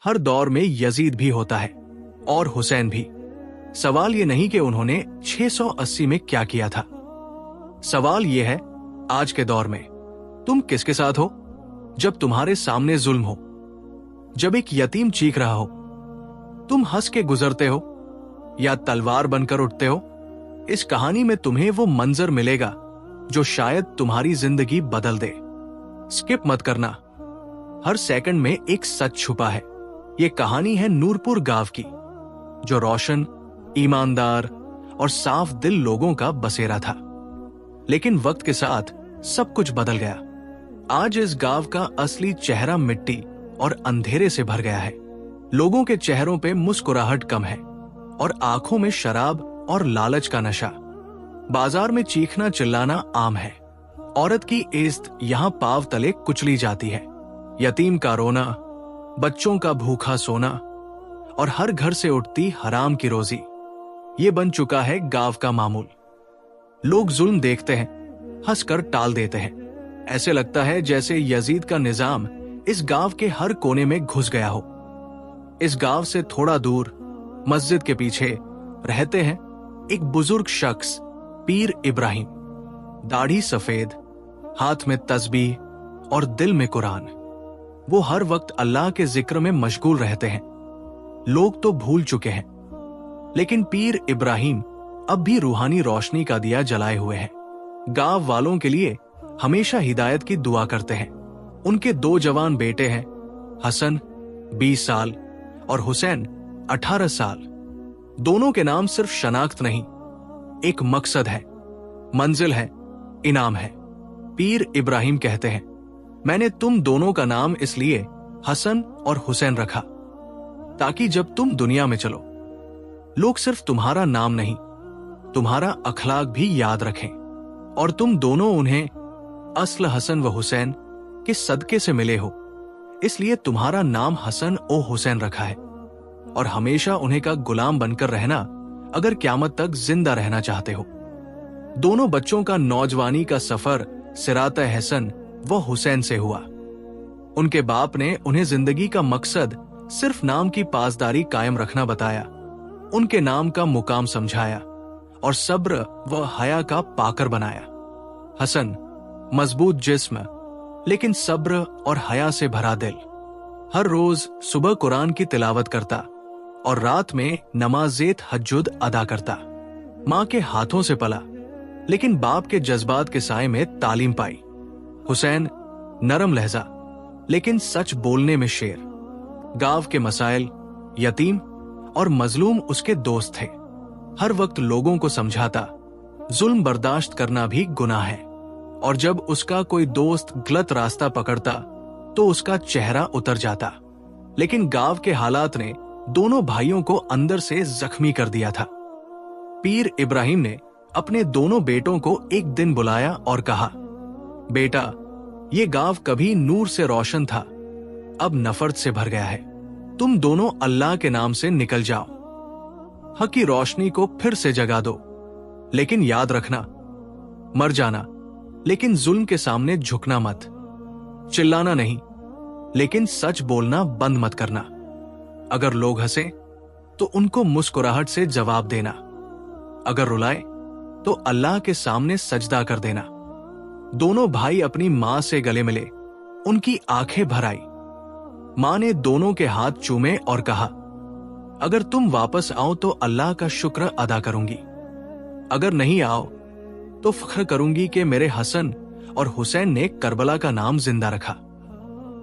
हर दौर में यजीद भी होता है और हुसैन भी। सवाल ये नहीं कि उन्होंने 680 में क्या किया था। सवाल ये है, आज के दौर में तुम किसके साथ हो जब तुम्हारे सामने जुल्म हो, जब एक यतीम चीख रहा हो? तुम हंस के गुजरते हो या तलवार बनकर उठते हो? इस कहानी में तुम्हें वो मंजर मिलेगा जो शायद तुम्हारी जिंदगी बदल दे। स्किप मत करना, हर सेकंड में एक सच छुपा है। ये कहानी है नूरपुर गांव की, जो रोशन, ईमानदार और साफ दिल लोगों का बसेरा था। लेकिन वक्त के साथ सब कुछ बदल गया। आज इस गांव का असली चेहरा मिट्टी और अंधेरे से भर गया है। लोगों के चेहरों पे मुस्कुराहट कम है और आंखों में शराब और लालच का नशा। बाजार में चीखना चिल्लाना आम है। औरत की इज्जत यहाँ पांव तले कुचली जाती है। यतीम का रोना, बच्चों का भूखा सोना और हर घर से उठती हराम की रोजी, ये बन चुका है गांव का मामूल। लोग जुल्म देखते हैं, हंसकर टाल देते हैं। ऐसे लगता है जैसे यजीद का निजाम इस गांव के हर कोने में घुस गया हो। इस गांव से थोड़ा दूर मस्जिद के पीछे रहते हैं एक बुजुर्ग शख्स, पीर इब्राहिम। दाढ़ी सफेद, हाथ में तस्बीह और दिल में कुरान। वो हर वक्त अल्लाह के जिक्र में मशगूल रहते हैं। लोग तो भूल चुके हैं, लेकिन पीर इब्राहिम अब भी रूहानी रोशनी का दिया जलाए हुए हैं। गांव वालों के लिए हमेशा हिदायत की दुआ करते हैं। उनके 2 जवान बेटे हैं, हसन 20 साल और हुसैन 18 साल। दोनों के नाम सिर्फ शनाख्त नहीं, एक मकसद है, मंजिल है, इनाम है। पीर इब्राहिम कहते हैं, मैंने तुम दोनों का नाम इसलिए हसन और हुसैन रखा ताकि जब तुम दुनिया में चलो, लोग सिर्फ तुम्हारा नाम नहीं, तुम्हारा अखलाक भी याद रखें। और तुम दोनों उन्हें अस्ल हसन व हुसैन के सदके से मिले हो, इसलिए तुम्हारा नाम हसन ओ हुसैन रखा है। और हमेशा उन्हें का गुलाम बनकर रहना अगर क़यामत तक जिंदा रहना चाहते हो। दोनों बच्चों का नौजवानी का सफर सिरात हसन व हुसैन से हुआ। उनके बाप ने उन्हें जिंदगी का मकसद सिर्फ नाम की पासदारी कायम रखना बताया, उनके नाम का मुकाम समझाया और सब्र व हया का पाकर बनाया। हसन मजबूत जिस्म लेकिन सब्र और हया से भरा दिल। हर रोज सुबह कुरान की तिलावत करता और रात में नमाज़े तहज्जुद अदा करता। माँ के हाथों से पला, लेकिन बाप के जज्बात के साए में तालीम पाई। हुसैन नरम लहजा लेकिन सच बोलने में शेर। गांव के मसाइल, यतीम और मजलूम उसके दोस्त थे। हर वक्त लोगों को समझाता, जुल्म बर्दाश्त करना भी गुनाह है। और जब उसका कोई दोस्त गलत रास्ता पकड़ता तो उसका चेहरा उतर जाता। लेकिन गांव के हालात ने दोनों भाइयों को अंदर से जख्मी कर दिया था। पीर इब्राहिम ने अपने दोनों बेटों को एक दिन बुलाया और कहा, बेटा, ये गांव कभी नूर से रोशन था, अब नफरत से भर गया है। तुम दोनों अल्लाह के नाम से निकल जाओ, हक की रोशनी को फिर से जगा दो। लेकिन याद रखना, मर जाना लेकिन जुल्म के सामने झुकना मत। चिल्लाना नहीं, लेकिन सच बोलना बंद मत करना। अगर लोग हंसे तो उनको मुस्कुराहट से जवाब देना। अगर रुलाए तो अल्लाह के सामने सजदा कर देना। दोनों भाई अपनी मां से गले मिले, उनकी आंखें भर आई। मां ने दोनों के हाथ चूमे और कहा, अगर तुम वापस आओ तो अल्लाह का शुक्र अदा करूंगी, अगर नहीं आओ तो फख्र करूंगी कि मेरे हसन और हुसैन ने करबला का नाम जिंदा रखा।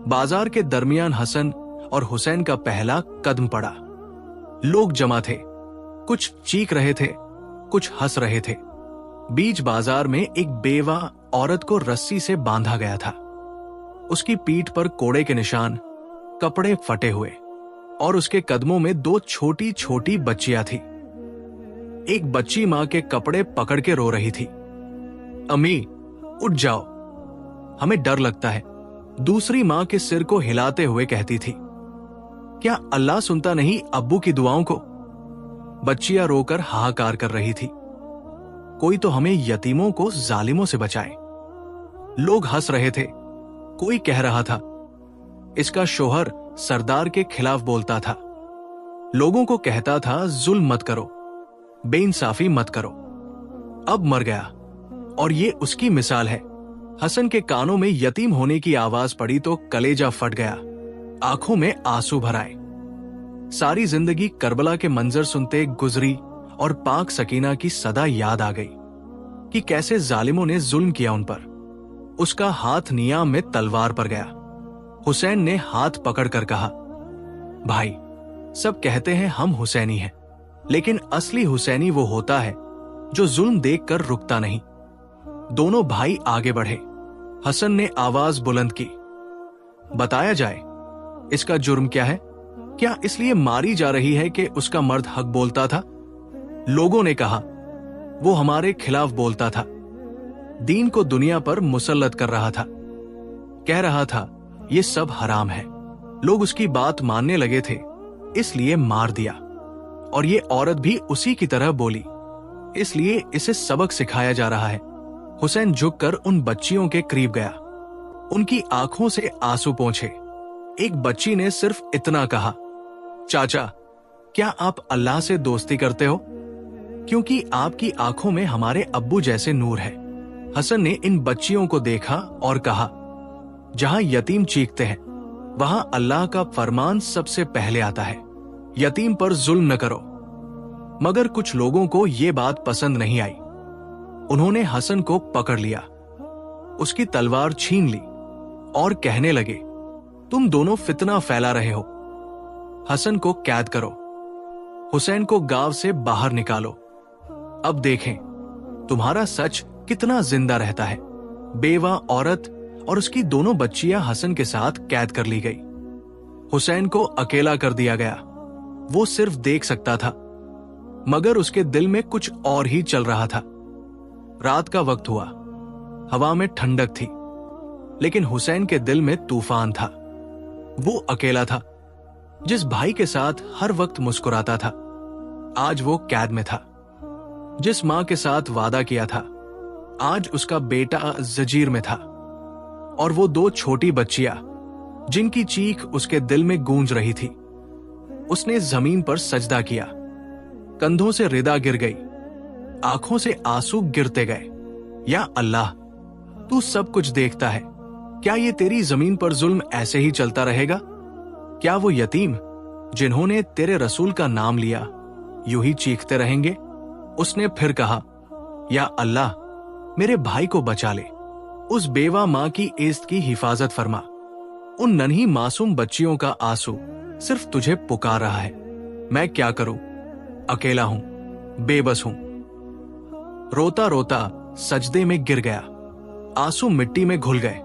बाजार के दरमियान हसन और हुसैन का पहला कदम पड़ा। लोग जमा थे, कुछ चीख रहे थे, कुछ हंस रहे थे। बीच बाजार में एक बेवा औरत को रस्सी से बांधा गया था। उसकी पीठ पर कोड़े के निशान, कपड़े फटे हुए और उसके कदमों में 2 छोटी छोटी बच्चियां थी। एक बच्ची मां के कपड़े पकड़ के रो रही थी। अम्मी, उठ जाओ, हमें डर लगता है, दूसरी मां के सिर को हिलाते हुए कहती थी। क्या अल्लाह सुनता नहीं अब्बू की दुआओं को? बच्चियां रोकर हाहाकार कर रही थी। कोई तो हमें यतीमों को जालिमों से बचाए। लोग हंस रहे थे। कोई कह रहा था, इसका शोहर सरदार के खिलाफ बोलता था, लोगों को कहता था जुल्म मत करो, बेइंसाफी मत करो। अब मर गया और ये उसकी मिसाल है। हसन के कानों में यतीम होने की आवाज पड़ी तो कलेजा फट गया, आंखों में आंसू भर आए। सारी जिंदगी करबला के मंजर सुनते गुजरी और पाक सकीना की सदा याद आ गई कि कैसे जालिमों ने जुल्म किया उन पर। उसका हाथ नियाम में तलवार पर गया। हुसैन ने हाथ पकड़कर कहा, भाई, सब कहते हैं हम हुसैनी हैं, लेकिन असली हुसैनी वो होता है जो जुल्म देखकर रुकता नहीं। दोनों भाई आगे बढ़े। हसन ने आवाज बुलंद की, बताया जाए, इसका जुर्म क्या है? क्या इसलिए मारी जा रही है कि उसका मर्द हक बोलता था? लोगों ने कहा, वो हमारे खिलाफ बोलता था, दीन को दुनिया पर मुसल्लत कर रहा था, कह रहा था ये सब हराम है। लोग उसकी बात मानने लगे थे, इसलिए मार दिया। और ये औरत भी उसी की तरह बोली, इसलिए इसे सबक सिखाया जा रहा है। हुसैन झुककर उन बच्चियों के करीब गया। उनकी आंखों से आंसू पोंछे। एक बच्ची ने सिर्फ इतना कहा, चाचा, क्या आप अल्लाह से दोस्ती करते हो? क्योंकि आपकी आंखों में हमारे अब्बू जैसे नूर है। हसन ने इन बच्चियों को देखा और कहा, जहां यतीम चीखते हैं वहां अल्लाह का फरमान सबसे पहले आता है, यतीम पर जुल्म न करो। मगर कुछ लोगों को ये बात पसंद नहीं आई। उन्होंने हसन को पकड़ लिया, उसकी तलवार छीन ली और कहने लगे, तुम दोनों फितना फैला रहे हो, हसन को कैद करो, हुसैन को गांव से बाहर निकालो। अब देखें तुम्हारा सच कितना जिंदा रहता है। बेवा औरत और उसकी दोनों बच्चियां हसन के साथ कैद कर ली गई। हुसैन को अकेला कर दिया गया। वो सिर्फ देख सकता था, मगर उसके दिल में कुछ और ही चल रहा था। रात का वक्त हुआ, हवा में ठंडक थी, लेकिन हुसैन के दिल में तूफान था। वो अकेला था। जिस भाई के साथ हर वक्त मुस्कुराता था, आज वो कैद में था। जिस मां के साथ वादा किया था, आज उसका बेटा जंजीर में था। और वो दो छोटी बच्चियां जिनकी चीख उसके दिल में गूंज रही थी। उसने जमीन पर सजदा किया, कंधों से रिदा गिर गई, आंखों से आंसू गिरते गए। या अल्लाह, तू सब कुछ देखता है, क्या ये तेरी जमीन पर जुल्म ऐसे ही चलता रहेगा? क्या वो यतीम जिन्होंने तेरे रसूल का नाम लिया यूं ही चीखते रहेंगे? उसने फिर कहा, या अल्लाह, मेरे भाई को बचा ले, उस बेवा मां की इज्जत की हिफाजत फरमा। उन नन्ही मासूम बच्चियों का आंसू सिर्फ तुझे पुकार रहा है। मैं क्या करूं? अकेला हूं, बेबस हूं। रोता रोता सजदे में गिर गया। आंसू मिट्टी में घुल गए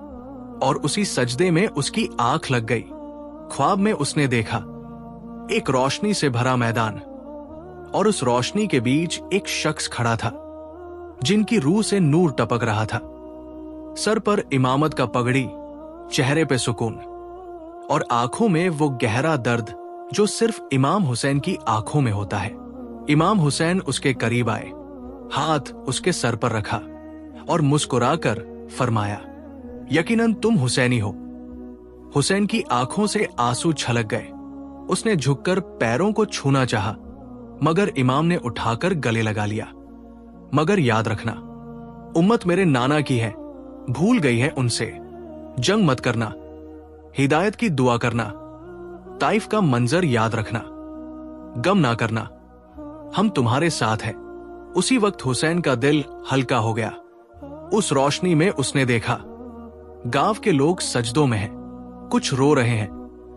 और उसी सजदे में उसकी आंख लग गई। ख्वाब में उसने देखा एक रोशनी से भरा मैदान, और उस रोशनी के बीच एक शख्स खड़ा था जिनकी रूह से नूर टपक रहा था। सर पर इमामत का पगड़ी, चेहरे पे सुकून और आंखों में वो गहरा दर्द जो सिर्फ इमाम हुसैन की आंखों में होता है। इमाम हुसैन उसके करीब आए, हाथ उसके सर पर रखा और मुस्कुराकर फरमाया, यकीनन तुम हुसैनी हो। हुसैन की आंखों से आंसू छलक गए। उसने झुककर पैरों को छूना चाहा, मगर इमाम ने उठाकर गले लगा लिया। मगर याद रखना, उम्मत मेरे नाना की है, भूल गई है उनसे। जंग मत करना, हिदायत की दुआ करना, ताइफ का मंजर याद रखना, गम ना करना, हम तुम्हारे साथ हैं। उसी वक्त हुसैन का दिल हल्का हो गया। उस रोशनी में उसने देखा गांव के लोग सजदों में हैं, कुछ रो रहे हैं,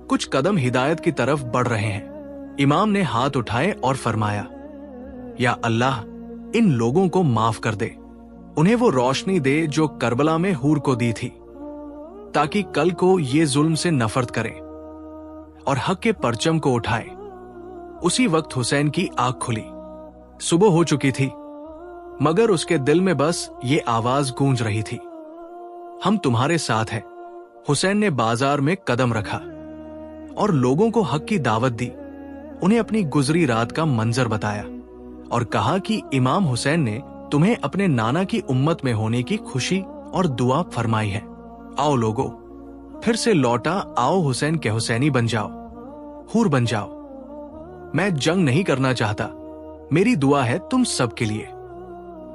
कुछ कदम हिदायत की तरफ बढ़ रहे हैं। इमाम ने हाथ उठाए और फरमाया, या अल्लाह, इन लोगों को माफ कर दे, उन्हें वो रोशनी दे जो करबला में हूर को दी थी, ताकि कल को ये जुल्म से नफरत करें और हक के परचम को उठाए। उसी वक्त हुसैन की आंख खुली। सुबह हो चुकी थी, मगर उसके दिल में बस ये आवाज गूंज रही थी, हम तुम्हारे साथ हैं। हुसैन ने बाजार में कदम रखा और लोगों को हक की दावत दी। उन्हें अपनी गुजरी रात का मंजर बताया और कहा कि इमाम हुसैन ने तुम्हें अपने नाना की उम्मत में होने की खुशी और दुआ फरमाई है। आओ लोगो, फिर से लौटा, आओ हुसैन के हुसैनी बन जाओ, हूर बन जाओ। मैं जंग नहीं करना चाहता, मेरी दुआ है तुम सबके लिए,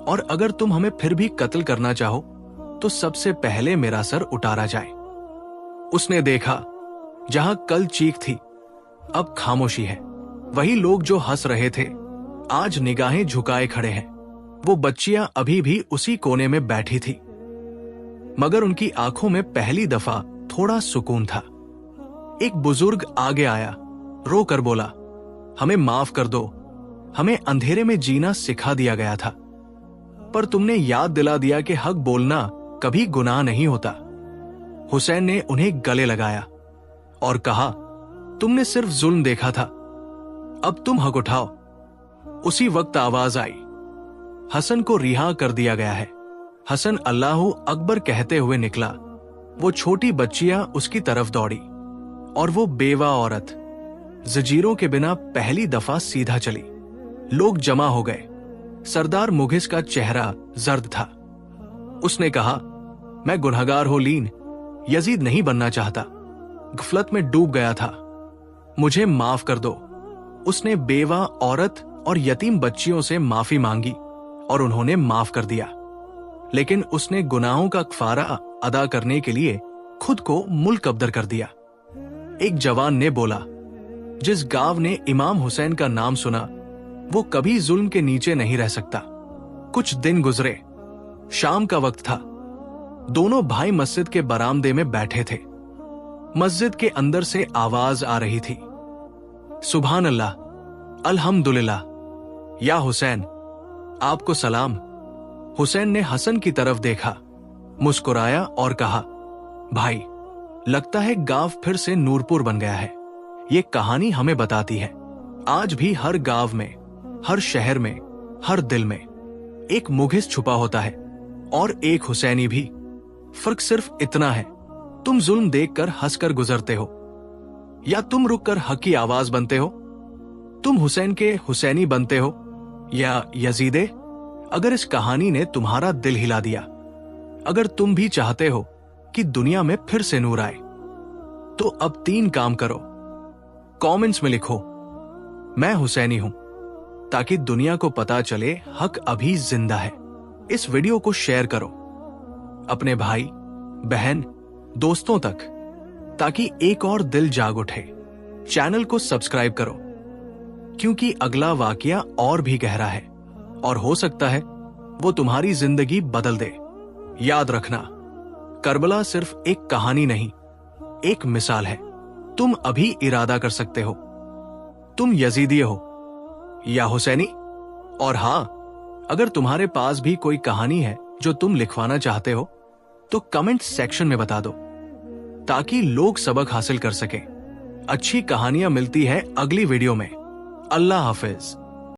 और अगर तुम हमें फिर भी कत्ल करना चाहो तो सबसे पहले मेरा सर उतारा जाए। उसने देखा जहां कल चीख थी अब खामोशी है। वही लोग जो हंस रहे थे आज निगाहें झुकाए खड़े हैं। वो बच्चियां अभी भी उसी कोने में बैठी थी, मगर उनकी आंखों में पहली दफा थोड़ा सुकून था। एक बुजुर्ग आगे आया, रो कर बोला, हमें माफ कर दो, हमें अंधेरे में जीना सिखा दिया गया था, पर तुमने याद दिला दिया कि हक बोलना कभी गुनाह नहीं होता। हुसैन ने उन्हें गले लगाया और कहा, तुमने सिर्फ जुल्म देखा था, अब तुम हक उठाओ। उसी वक्त आवाज आई, हसन को रिहा कर दिया गया है। हसन अल्लाहू अकबर कहते हुए निकला। वो छोटी बच्चियां उसकी तरफ दौड़ी और वो बेवा औरत जंजीरों के बिना पहली दफा सीधा चली। लोग जमा हो गए। सरदार मुगिस का चेहरा जर्द था। उसने कहा, मैं गुनहगार हो लीन, यजीद नहीं बनना चाहता, गफलत में डूब गया था, मुझे माफ कर दो। उसने बेवा औरत और यतीम बच्चियों से माफी मांगी और उन्होंने माफ कर दिया, लेकिन उसने गुनाहों का कफारा अदा करने के लिए खुद को मुल्क अब्दर कर दिया। एक जवान ने बोला, जिस गांव ने इमाम हुसैन का नाम सुना वो कभी जुल्म के नीचे नहीं रह सकता। कुछ दिन गुजरे, शाम का वक्त था। दोनों भाई मस्जिद के बरामदे में बैठे थे। मस्जिद के अंदर से आवाज आ रही थी, सुभान अल्लाह, अल्हम्दुलिल्लाह, या हुसैन, आपको सलाम। हुसैन ने हसन की तरफ देखा, मुस्कुराया और कहा, भाई, लगता है गांव फिर से नूरपुर बन गया है। ये कहानी हमें बताती है आज भी हर गांव में, हर शहर में, हर दिल में एक मुगिस छुपा होता है और एक हुसैनी भी। फर्क सिर्फ इतना है, तुम जुल्म देखकर हंसकर गुजरते हो या तुम रुककर हक की आवाज बनते हो। तुम हुसैन के हुसैनी बनते हो या यजीदे। अगर इस कहानी ने तुम्हारा दिल हिला दिया, अगर तुम भी चाहते हो कि दुनिया में फिर से नूर आए, तो अब 3 काम करो। कमेंट्स में लिखो, मैं हुसैनी हूं, ताकि दुनिया को पता चले हक अभी जिंदा है। इस वीडियो को शेयर करो अपने भाई, बहन, दोस्तों तक, ताकि एक और दिल जाग उठे। चैनल को सब्सक्राइब करो, क्योंकि अगला वाकया और भी गहरा है और हो सकता है वो तुम्हारी जिंदगी बदल दे। याद रखना, करबला सिर्फ एक कहानी नहीं, एक मिसाल है। तुम अभी इरादा कर सकते हो, तुम यजीदी हो या हुसैनी। और हां, अगर तुम्हारे पास भी कोई कहानी है जो तुम लिखवाना चाहते हो तो कमेंट सेक्शन में बता दो, ताकि लोग सबक हासिल कर सकें। अच्छी कहानियां मिलती है अगली वीडियो में। अल्लाह हाफिज।